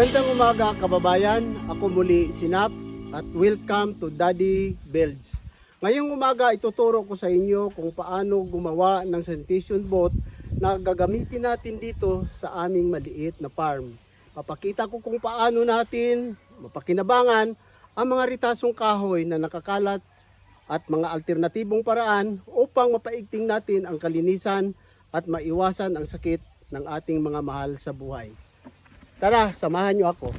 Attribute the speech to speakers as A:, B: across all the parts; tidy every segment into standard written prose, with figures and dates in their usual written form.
A: Magandang umaga kababayan, ako muli si Nap at welcome to Daddy Builds. Ngayong umaga ituturo ko sa inyo kung paano gumawa ng sanitation boat na gagamitin natin dito sa aming maliit na farm. Papakita ko kung paano natin mapakinabangan ang mga ritasong kahoy na nakakalat at mga alternatibong paraan upang mapaigting natin ang kalinisan at maiwasan ang sakit ng ating mga mahal sa buhay. Tara, samahan niyo ako.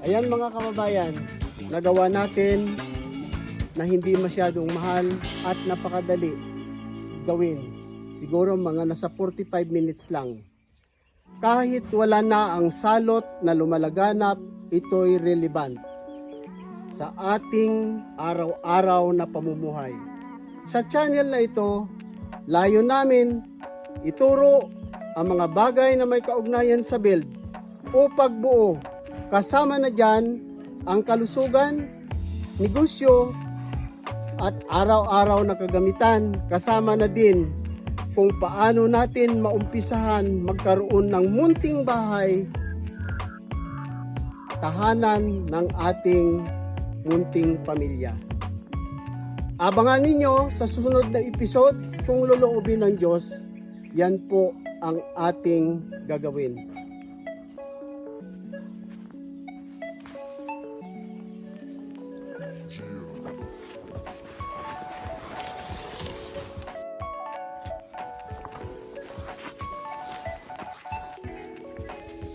A: Ayan mga kababayan, nagawa natin na hindi masyadong mahal at napakadali gawin. Siguro mga nasa 45 minutes lang. Kahit wala na ang salot na lumalaganap, ito'y relevant sa ating araw-araw na pamumuhay. Sa channel na ito, layo namin ituro ang mga bagay na may kaugnayan sa build o pagbuo. Kasama na dyan ang kalusugan, negosyo, at araw-araw na kagamitan. Kasama na din kung paano natin maumpisahan magkaroon ng munting bahay, tahanan ng ating munting pamilya. Abangan ninyo sa susunod na episode kung loloobin ng Diyos. Yan po ang ating gagawin.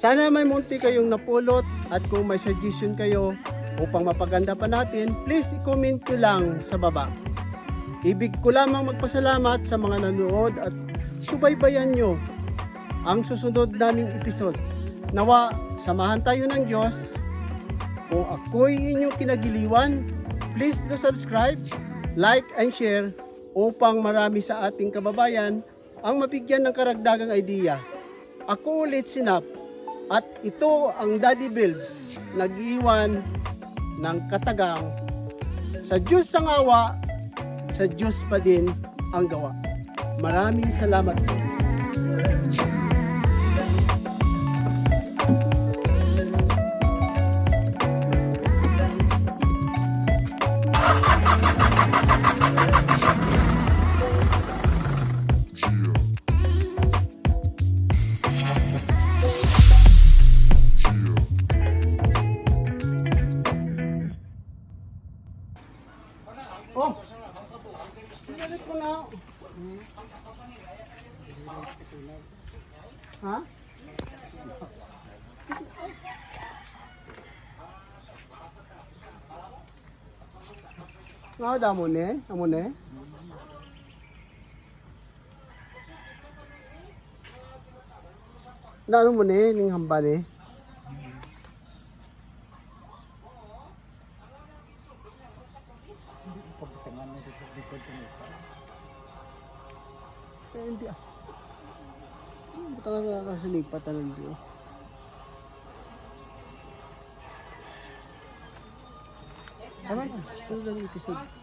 A: Sana may munti kayong napulot at kung may suggestion kayo upang mapaganda pa natin, please i-comment nyo lang sa baba. Ibig ko lamang magpasalamat sa mga nanood at subaybayan nyo ang susunod naming episode. Nawa, samahan tayo ng Diyos. Kung ako'y inyong kinagiliwan, please do subscribe, like and share upang marami sa ating kababayan ang mabigyan ng karagdagang idea. Ako ulit si Nap. At ito ang Daddy Builds, nag-iwan ng katagang. Sa Diyos ang awa, sa Diyos pa din ang gawa. Maraming salamat po. Oh, sigalit ko na. Ha? Nga damo ne? Amo ne? Nano mo ne? Ning hamba ne? Hindi ah. Ba't ka nakakasalipatan ng Diyos? Tama na. Sunod ang episode.